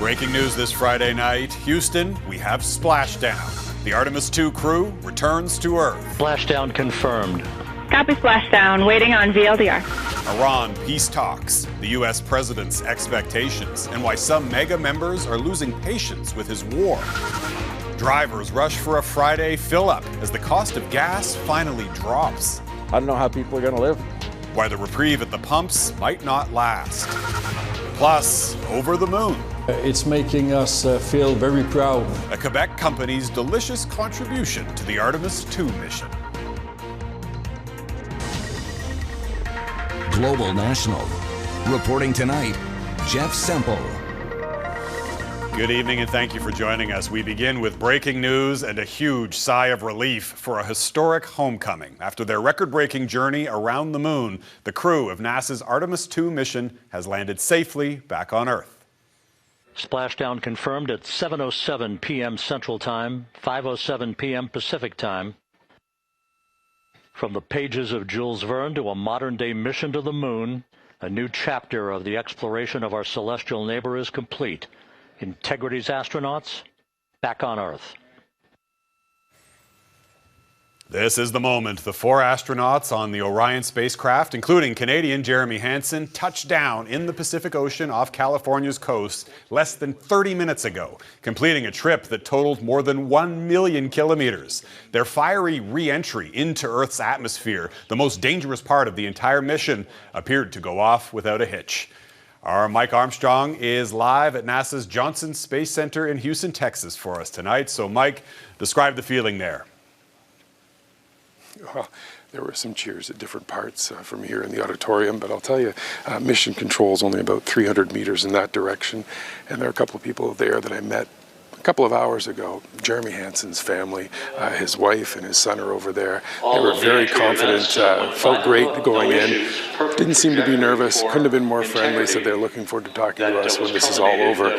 Breaking news this Friday night. Houston, we have Splashdown. The Artemis II crew returns to Earth. Splashdown confirmed. Copy Splashdown, waiting on VLDR. Iran peace talks, the U.S. president's expectations, and why some MAGA members are losing patience with his war. Drivers rush for a Friday fill-up as the cost of gas finally drops. I don't know how people are going to live. Why the reprieve at the pumps might not last. Plus, over the moon. It's making us feel very proud. A Quebec company's delicious contribution to the Artemis II mission. Global National. Reporting tonight, Jeff Semple. Good evening and thank you for joining us. We begin with breaking news and a huge sigh of relief for a historic homecoming. After their record-breaking journey around the moon, the crew of NASA's Artemis II mission has landed safely back on Earth. Splashdown confirmed at 7:07 p.m. Central Time, 5:07 p.m. Pacific Time. From the pages of Jules Verne to a modern-day mission to the moon, a new chapter of the exploration of our celestial neighbor is complete. Integrity's astronauts back on Earth. This is the moment. The four astronauts on the Orion spacecraft, including Canadian Jeremy Hansen, touched down in the Pacific Ocean off California's coast less than 30 minutes ago, completing a trip that totaled more than 1 million kilometers. Their fiery re-entry into Earth's atmosphere, the most dangerous part of the entire mission, appeared to go off without a hitch. Our Mike Armstrong is live at NASA's Johnson Space Center in Houston, Texas for us tonight. So Mike, describe the feeling there. Well, there were some cheers at different parts from here in the auditorium, but I'll tell you, mission control is only about 300 meters in that direction, and there are a couple of people there that I met a couple of hours ago. Jeremy Hansen's family, his wife and his son are over there. They were very confident, felt great going in, didn't seem to be nervous, couldn't have been more friendly, said they're looking forward to talking to us when this is all over.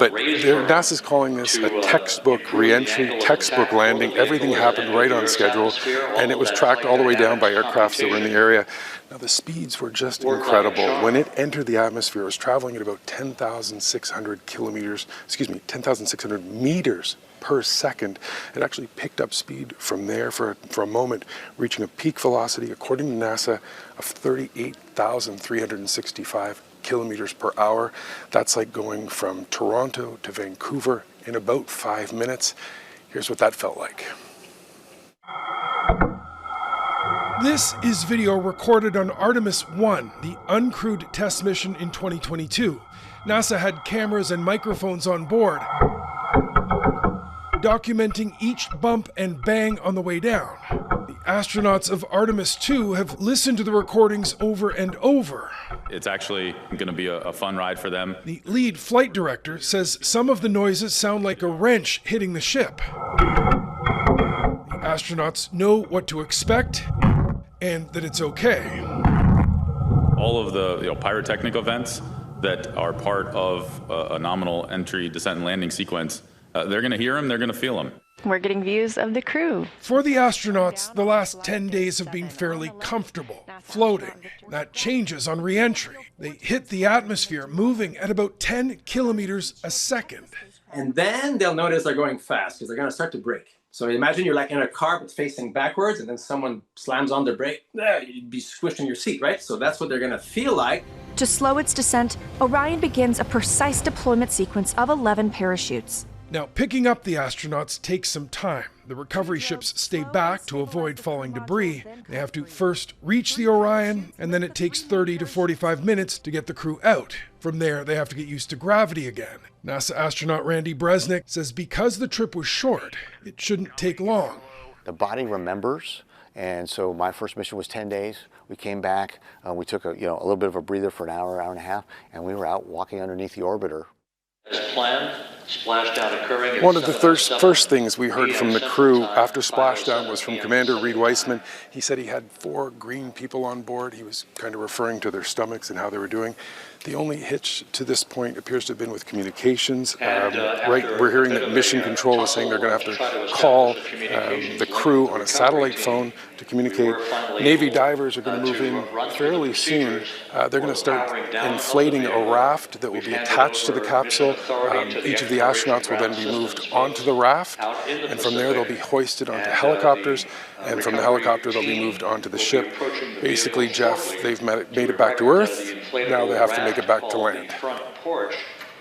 But NASA's calling this a textbook re-entry, textbook landing. Everything happened right on schedule, and it was tracked all the way down by aircrafts that were in the area. Now, the speeds were just incredible. When it entered the atmosphere, it was traveling at about 10,600 meters per second. It actually picked up speed from there for a moment, reaching a peak velocity, according to NASA, of 38,365 kilometers per hour. That's like going from Toronto to Vancouver in about 5 minutes. Here's what that felt like. This is video recorded on Artemis I, the uncrewed test mission in 2022. NASA had cameras and microphones on board, documenting each bump and bang on the way down. The astronauts of Artemis II have listened to the recordings over and over. It's actually going to be a fun ride for them. The lead flight director says some of the noises sound like a wrench hitting the ship. The astronauts know what to expect and that it's okay. All of the pyrotechnic events that are part of a nominal entry, descent, and landing sequence, they're going to hear them, they're going to feel them. We're getting views of the crew. For the astronauts, the last 10 days have been fairly comfortable, floating. That changes on re-entry. They hit the atmosphere, moving at about 10 kilometers a second. And then they'll notice they're going fast because they're going to start to brake. So imagine you're like in a car but facing backwards, and then someone slams on the brake. You'd be squished in your seat, right? So that's what they're going to feel like. To slow its descent, Orion begins a precise deployment sequence of 11 parachutes. Now, picking up the astronauts takes some time. The recovery ships stay back to avoid falling debris. They have to first reach the Orion, and then it takes 30 to 45 minutes to get the crew out. From there, they have to get used to gravity again. NASA astronaut Randy Bresnik says because the trip was short, it shouldn't take long. The body remembers, and so my first mission was 10 days. We came back, we took a little bit of a breather for an hour, hour and a half, and we were out walking underneath the orbiter. As planned, Splashdown occurring. One of the first things we heard from the crew after splashdown was from Commander Reed Weissman. He said he had 4 green people on board. He was kind of referring to their stomachs and how they were doing. The only hitch to this point appears to have been with communications. We're hearing that Mission Control is saying they're going to have to call the crew on a satellite phone to communicate. Navy divers are going to move in fairly soon. They're going to start inflating a raft that will be attached to the capsule. Each of the astronauts will then be moved onto the raft, and from there they'll be hoisted onto helicopters, and from the helicopter they'll be moved onto the ship. Basically, Jeff, they've made it back to Earth. Now they have to make it back to land.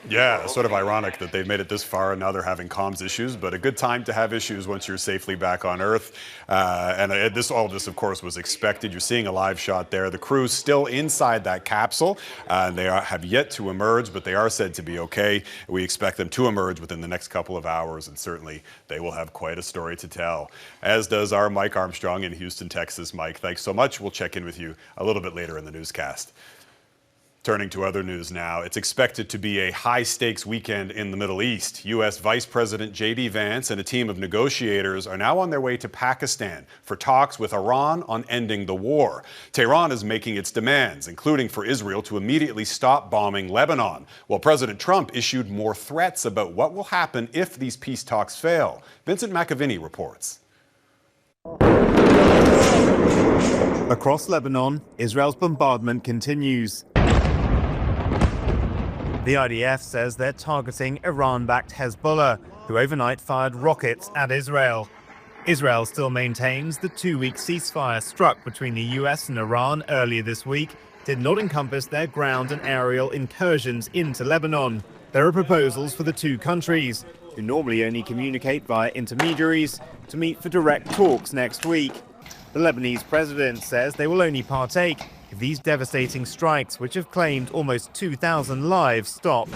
Yeah, it's sort of ironic that they've made it this far and now they're having comms issues, but a good time to have issues once you're safely back on Earth. All of this, of course, was expected. You're seeing a live shot there. The crew's still inside that capsule. They have yet to emerge, but they are said to be okay. We expect them to emerge within the next couple of hours, and certainly they will have quite a story to tell, as does our Mike Armstrong in Houston, Texas. Mike, thanks so much. We'll check in with you a little bit later in the newscast. Turning to other news now, it's expected to be a high-stakes weekend in the Middle East. U.S. Vice President JD Vance and a team of negotiators are now on their way to Pakistan for talks with Iran on ending the war. Tehran is making its demands, including for Israel to immediately stop bombing Lebanon, while President Trump issued more threats about what will happen if these peace talks fail. Vincent McAviney reports. Across Lebanon, Israel's bombardment continues. The IDF says they're targeting Iran-backed Hezbollah, who overnight fired rockets at Israel. Israel still maintains the 2-week ceasefire struck between the US and Iran earlier this week did not encompass their ground and aerial incursions into Lebanon. There are proposals for the two countries, who normally only communicate via intermediaries, to meet for direct talks next week. The Lebanese president says they will only partake if these devastating strikes, which have claimed almost 2,000 lives, stop.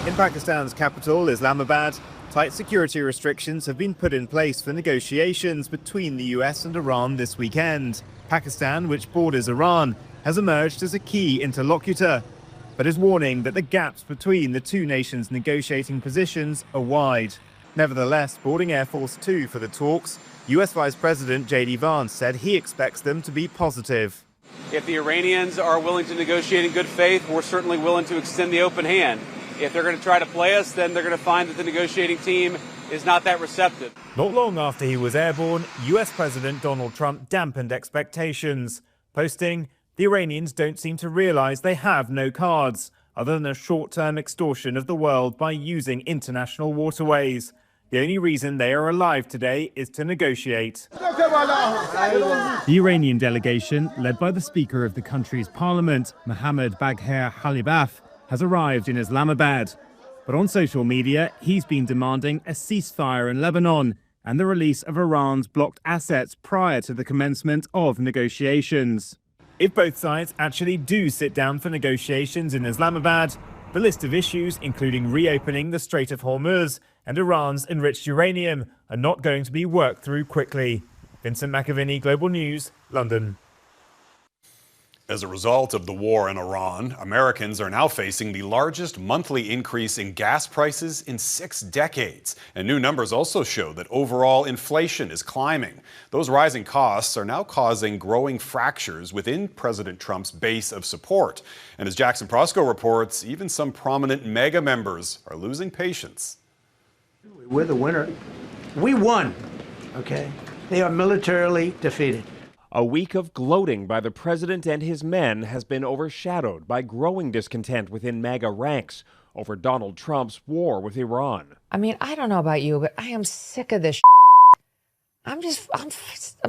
In Pakistan's capital, Islamabad, tight security restrictions have been put in place for negotiations between the US and Iran this weekend. Pakistan, which borders Iran, has emerged as a key interlocutor, but is warning that the gaps between the two nations' negotiating positions are wide. Nevertheless, boarding Air Force 2 for the talks, US Vice President JD Vance said he expects them to be positive. If the Iranians are willing to negotiate in good faith, we're certainly willing to extend the open hand. If they're going to try to play us, then they're going to find that the negotiating team is not that receptive. Not long after he was airborne, US President Donald Trump dampened expectations, posting, "The Iranians don't seem to realize they have no cards, other than a short-term extortion of the world by using international waterways. The only reason they are alive today is to negotiate." The Iranian delegation, led by the Speaker of the country's parliament, Mohammad Bagher Khalibaf, has arrived in Islamabad. But on social media, he's been demanding a ceasefire in Lebanon and the release of Iran's blocked assets prior to the commencement of negotiations. If both sides actually do sit down for negotiations in Islamabad, the list of issues, including reopening the Strait of Hormuz and Iran's enriched uranium, are not going to be worked through quickly. Vincent McAviney, Global News, London. As a result of the war in Iran, Americans are now facing the largest monthly increase in gas prices in 6 decades. And new numbers also show that overall inflation is climbing. Those rising costs are now causing growing fractures within President Trump's base of support. And as Jackson Prosco reports, even some prominent MAGA members are losing patience. We're the winner. We won, okay? They are militarily defeated. A week of gloating by the president and his men has been overshadowed by growing discontent within MAGA ranks over Donald Trump's war with Iran. I mean, I don't know about you, but I am sick of this. I'm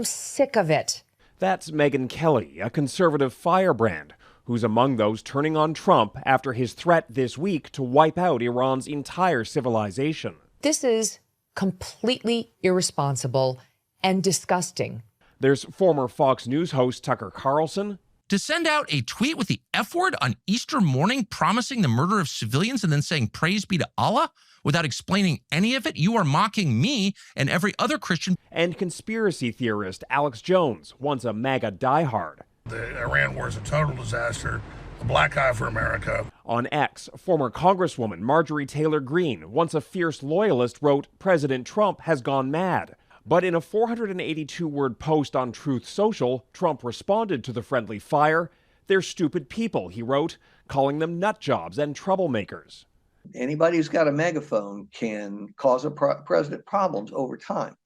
sick of it. That's Megyn Kelly, a conservative firebrand, who's among those turning on Trump after his threat this week to wipe out Iran's entire civilization. This is completely irresponsible and disgusting. There's former Fox News host Tucker Carlson. To send out a tweet with the F word on Easter morning promising the murder of civilians and then saying praise be to Allah without explaining any of it, you are mocking me and every other Christian. And conspiracy theorist Alex Jones, once a MAGA diehard. The Iran war is a total disaster, a black eye for America. On X, former Congresswoman Marjorie Taylor Greene, once a fierce loyalist, wrote, "President Trump has gone mad." But in a 482-word post on Truth Social, Trump responded to the friendly fire. "They're stupid people," he wrote, calling them nut jobs and troublemakers. Anybody who's got a megaphone can cause a president problems over time.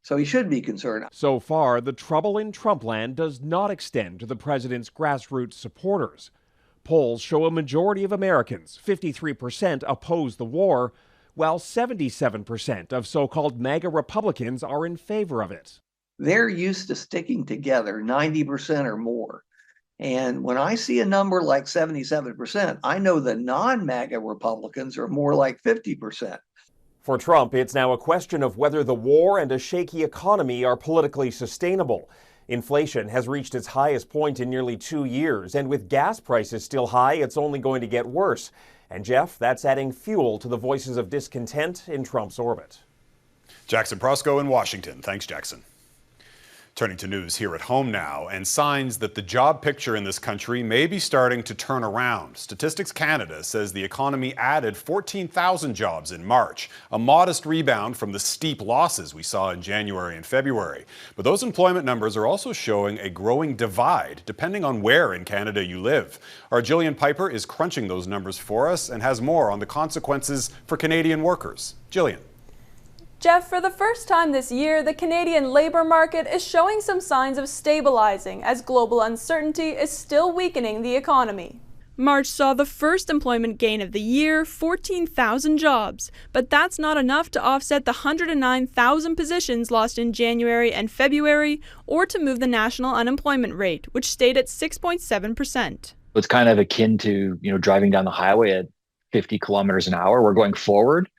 So he should be concerned. So far, the trouble in Trumpland does not extend to the president's grassroots supporters. Polls show a majority of Americans, 53%, oppose the war, while 77% of so-called MAGA Republicans are in favor of it. They're used to sticking together 90% or more. And when I see a number like 77%, I know the non-MAGA Republicans are more like 50%. For Trump, it's now a question of whether the war and a shaky economy are politically sustainable. Inflation has reached its highest point in nearly 2 years, and with gas prices still high, it's only going to get worse. And Jeff, that's adding fuel to the voices of discontent in Trump's orbit. Jackson Prosco in Washington. Thanks, Jackson. Turning to news here at home now, and signs that the job picture in this country may be starting to turn around. Statistics Canada says the economy added 14,000 jobs in March, a modest rebound from the steep losses we saw in January and February. But those employment numbers are also showing a growing divide depending on where in Canada you live. Our Jillian Piper is crunching those numbers for us and has more on the consequences for Canadian workers. Jillian. Jeff, for the first time this year, the Canadian labor market is showing some signs of stabilizing as global uncertainty is still weakening the economy. March saw the first employment gain of the year, 14,000 jobs, but that's not enough to offset the 109,000 positions lost in January and February or to move the national unemployment rate, which stayed at 6.7%. It's kind of akin to, driving down the highway at 50 kilometers an hour. We're going forward,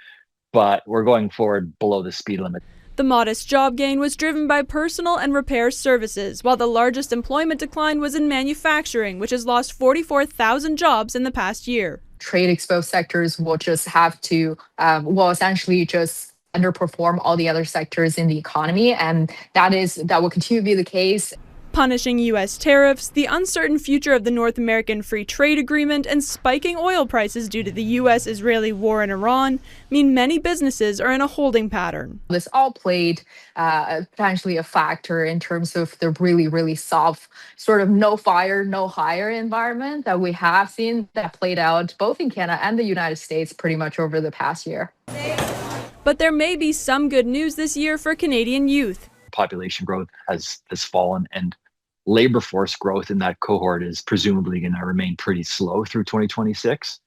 but we're going forward below the speed limit. The modest job gain was driven by personal and repair services, while the largest employment decline was in manufacturing, which has lost 44,000 jobs in the past year. Trade-exposed sectors will just have to, essentially just underperform all the other sectors in the economy, and that will continue to be the case. Punishing U.S. tariffs, the uncertain future of the North American Free Trade Agreement, and spiking oil prices due to the U.S.-Israeli war in Iran mean many businesses are in a holding pattern. This all played potentially a factor in terms of the really, really soft sort of no fire, no hire environment that we have seen that played out both in Canada and the United States pretty much over the past year. But there may be some good news this year for Canadian youth. Population growth has fallen, and labor force growth in that cohort is presumably going to remain pretty slow through 2026.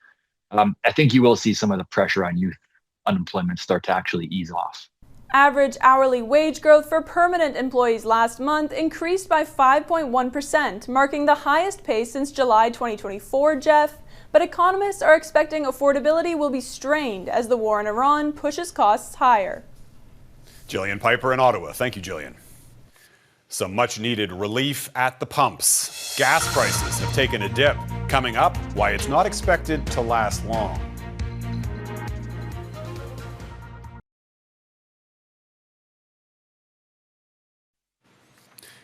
I think you will see some of the pressure on youth unemployment start to actually ease off. Average hourly wage growth for permanent employees last month increased by 5.1%, marking the highest pace since July 2024, Jeff. But economists are expecting affordability will be strained as the war in Iran pushes costs higher. Jillian Piper in Ottawa. Thank you, Jillian. Some much-needed relief at the pumps. Gas prices have taken a dip. Coming up, why it's not expected to last long.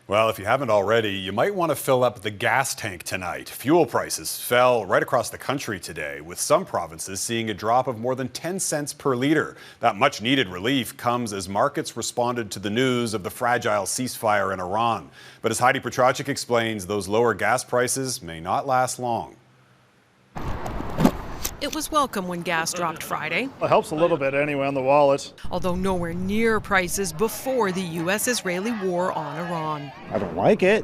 Well, if you haven't already, you might want to fill up the gas tank tonight. Fuel prices fell right across the country today, with some provinces seeing a drop of more than 10 cents per litre. That much-needed relief comes as markets responded to the news of the fragile ceasefire in Iran. But as Heidi Petracek explains, those lower gas prices may not last long. It was welcome when gas dropped Friday. It helps a little bit anyway on the wallet. Although nowhere near prices before the U.S.-Israeli war on Iran. I don't like it.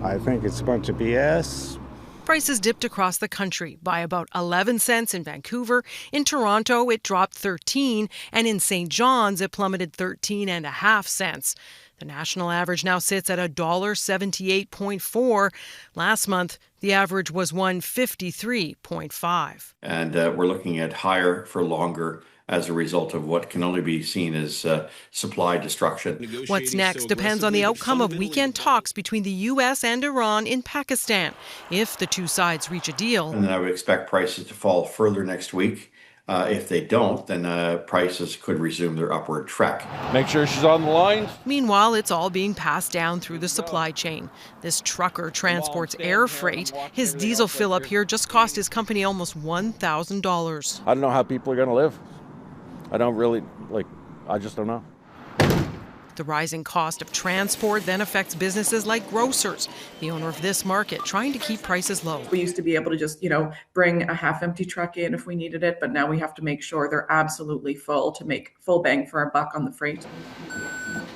I think it's a bunch of BS. Prices dipped across the country by about 11 cents in Vancouver. In Toronto, it dropped 13, and in St. John's, it plummeted 13.5 cents. The national average now sits at $1.78.4. Last month, the average was $1.53.5. And we're looking at higher for longer as a result of what can only be seen as supply destruction. What's next depends on the outcome of weekend talks between the U.S. and Iran in Pakistan. If the two sides reach a deal, and then I would expect prices to fall further next week If they don't, then prices could resume their upward trek. Make sure she's on the line. Meanwhile, it's all being passed down through the supply chain. This trucker transports air freight. His diesel fill-up here just cost his company almost $1,000. I don't know how people are going to live. I don't really, I just don't know. The rising cost of transport then affects businesses like grocers, the owner of this market, trying to keep prices low. We used to be able to just, bring a half-empty truck in if we needed it, but now we have to make sure they're absolutely full to make full bang for our buck on the freight.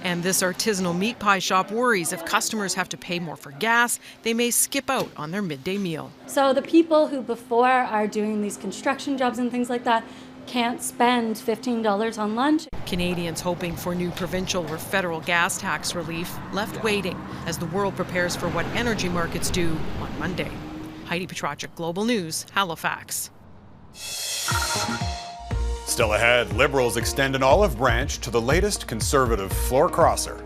And this artisanal meat pie shop worries if customers have to pay more for gas, they may skip out on their midday meal. So the people who before are doing these construction jobs and things like that can't spend $15 on lunch. Canadians hoping for new provincial or federal gas tax relief left waiting as the world prepares for what energy markets do on Monday. Heidi Petracek, Global News, Halifax. Still ahead, Liberals extend an olive branch to the latest Conservative floor crosser.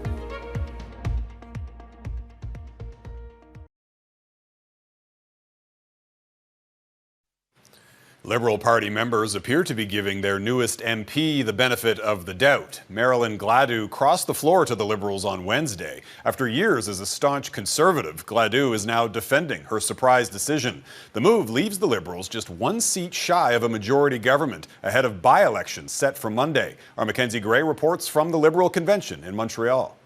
Liberal Party members appear to be giving their newest MP the benefit of the doubt. Marilyn Gladu crossed the floor to the Liberals on Wednesday. After years as a staunch Conservative, Gladu is now defending her surprise decision. The move leaves the Liberals just one seat shy of a majority government ahead of by-elections set for Monday. Our Mackenzie Gray reports from the Liberal convention in Montreal.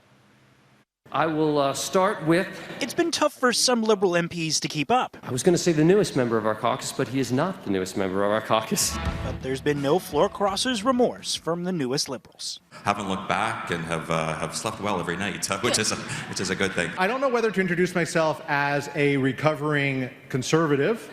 I will start with... It's been tough for some Liberal MPs to keep up. I was going to say the newest member of our caucus, but he is not the newest member of our caucus. But there's been no floor crossers remorse from the newest Liberals. Haven't looked back and have slept well every night, which is a good thing. I don't know whether to introduce myself as a recovering Conservative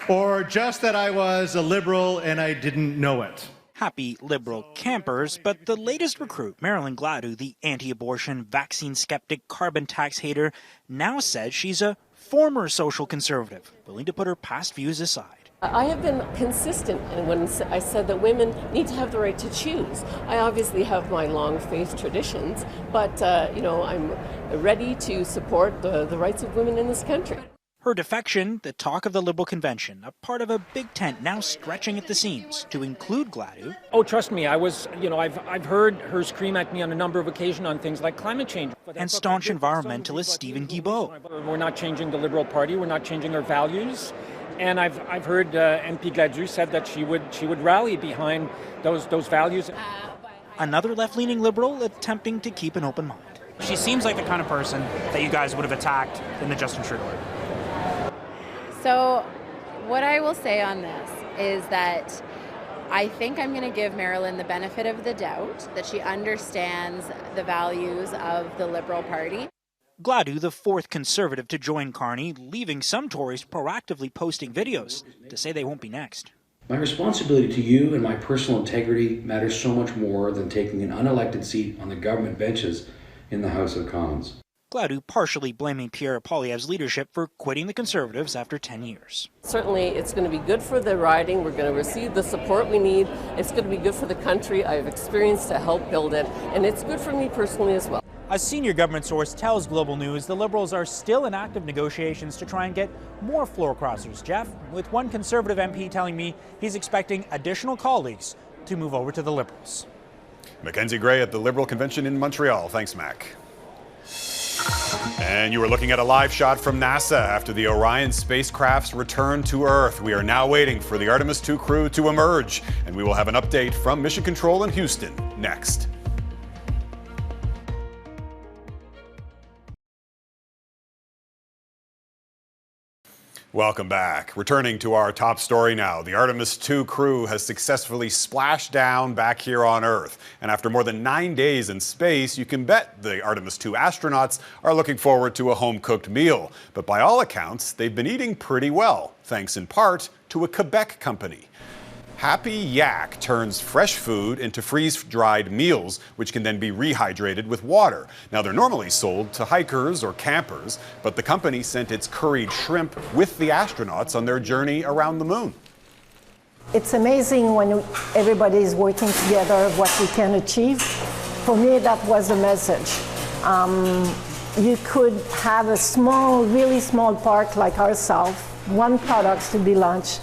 or just that I was a Liberal and I didn't know it. Happy Liberal campers, but the latest recruit, Marilyn Gladu, the anti-abortion, vaccine skeptic, carbon tax hater, now says she's a former social conservative, willing to put her past views aside. I have been consistent when I said that women need to have the right to choose. I obviously have my long faith traditions, but I'm ready to support the rights of women in this country. Her defection, the talk of the Liberal convention, a part of a big tent now stretching at the seams to include Gladu. Oh, trust me, I've heard her scream at me on a number of occasions on things like climate change. And staunch environmentalist Stephen Guilbeault. We're not changing the Liberal Party, we're not changing our values. And I've heard MP Gladu said that she would rally behind those values. Another left-leaning Liberal attempting to keep an open mind. She seems like the kind of person that you guys would have attacked in the Justin Trudeau era. So what I will say on this is that I think I'm going to give Marilyn the benefit of the doubt that she understands the values of the Liberal Party. Gladu, the fourth Conservative to join Carney, leaving some Tories proactively posting videos to say they won't be next. My responsibility to you and my personal integrity matters so much more than taking an unelected seat on the government benches in the House of Commons. Gladu partially blaming Pierre Poilievre's leadership for quitting the Conservatives after 10 years. Certainly, it's going to be good for the riding. We're going to receive the support we need. It's going to be good for the country. I have experience to help build it, and it's good for me personally as well. A senior government source tells Global News the Liberals are still in active negotiations to try and get more floor crossers. Jeff, with one Conservative MP telling me he's expecting additional colleagues to move over to the Liberals. Mackenzie Gray at the Liberal convention in Montreal. Thanks, Mac. And you were looking at a live shot from NASA after the Orion spacecraft's return to Earth. We are now waiting for the Artemis II crew to emerge, and we will have an update from Mission Control in Houston next. Welcome back. Returning to our top story now, the Artemis II crew has successfully splashed down back here on Earth. And after more than 9 days in space, you can bet the Artemis II astronauts are looking forward to a home-cooked meal. But by all accounts, they've been eating pretty well, thanks in part to a Quebec company. Happy Yak turns fresh food into freeze-dried meals, which can then be rehydrated with water. Now, they're normally sold to hikers or campers, but the company sent its curried shrimp with the astronauts on their journey around the moon. It's amazing when everybody is working together what we can achieve. For me, that was the message. You could have a small, really small park like ourselves, one product to be launched,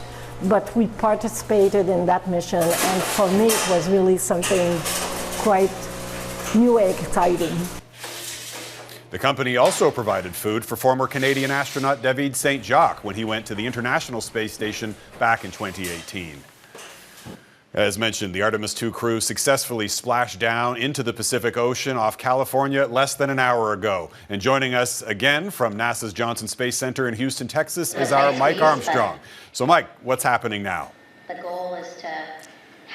but we participated in that mission, and for me it was really something quite new and exciting. The company also provided food for former Canadian astronaut David St. Jacques when he went to the International Space Station back in 2018. As mentioned, the Artemis II crew successfully splashed down into the Pacific Ocean off California less than an hour ago. And joining us again from NASA's Johnson Space Center in Houston, Texas, is our Mike Armstrong. So, Mike, what's happening now? The goal is to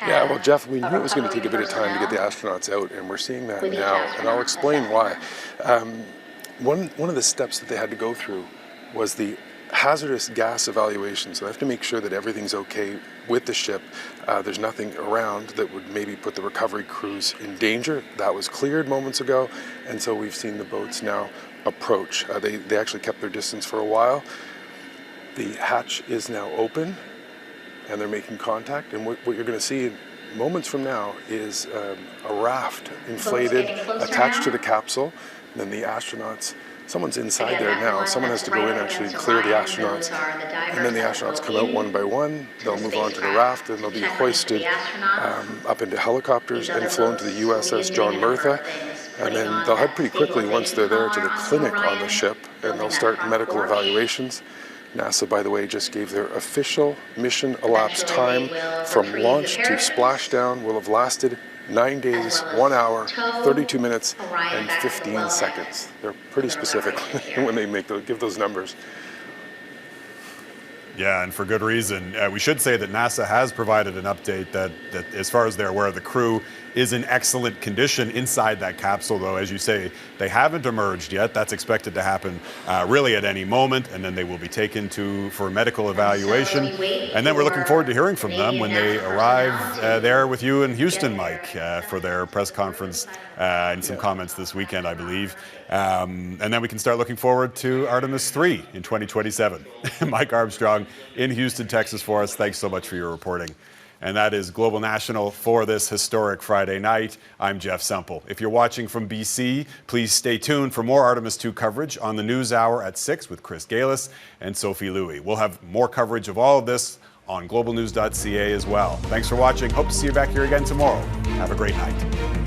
Yeah, well, Jeff, we knew it was going to take a bit of time to get the astronauts out, and we're seeing that now, and I'll explain why. One of the steps that they had to go through was the hazardous gas evaluation. So they have to make sure that everything's okay with the ship. There's nothing around that would maybe put the recovery crews in danger. That was cleared moments ago, and so we've seen the boats now approach. They actually kept their distance for a while. The hatch is now open, and they're making contact, and what you're going to see moments from now is a raft inflated, attached to the capsule, and then the astronauts, someone's inside there now, someone has to go in actually and clear the astronauts, and then the astronauts come out one by one, they'll move on to the raft, and they'll be hoisted up into helicopters and flown to the USS John Murtha, and then they'll head pretty quickly once they're there to the clinic on the ship, and they'll start medical evaluations. NASA, by the way, just gave their official mission elapsed time from launch to splashdown will have lasted 9 days, 1 hour, 32 minutes, and 15 seconds. They're pretty specific when they give those numbers. Yeah, and for good reason. We should say that NASA has provided an update that as far as they're aware, the crew is in excellent condition inside that capsule, though, as you say, they haven't emerged yet. That's expected to happen really at any moment, and then they will be taken for medical evaluation. And then we're looking forward to hearing from them when they arrive there with you in Houston, Mike, for their press conference and some comments this weekend, I believe. And then we can start looking forward to Artemis III in 2027. Mike Armstrong in Houston, Texas for us. Thanks so much for your reporting. And that is Global National for this historic Friday night. I'm Jeff Semple. If you're watching from BC, please stay tuned for more Artemis II coverage on the News Hour at 6 with Chris Galis and Sophie Louie. We'll have more coverage of all of this on globalnews.ca as well. Thanks for watching. Hope to see you back here again tomorrow. Have a great night.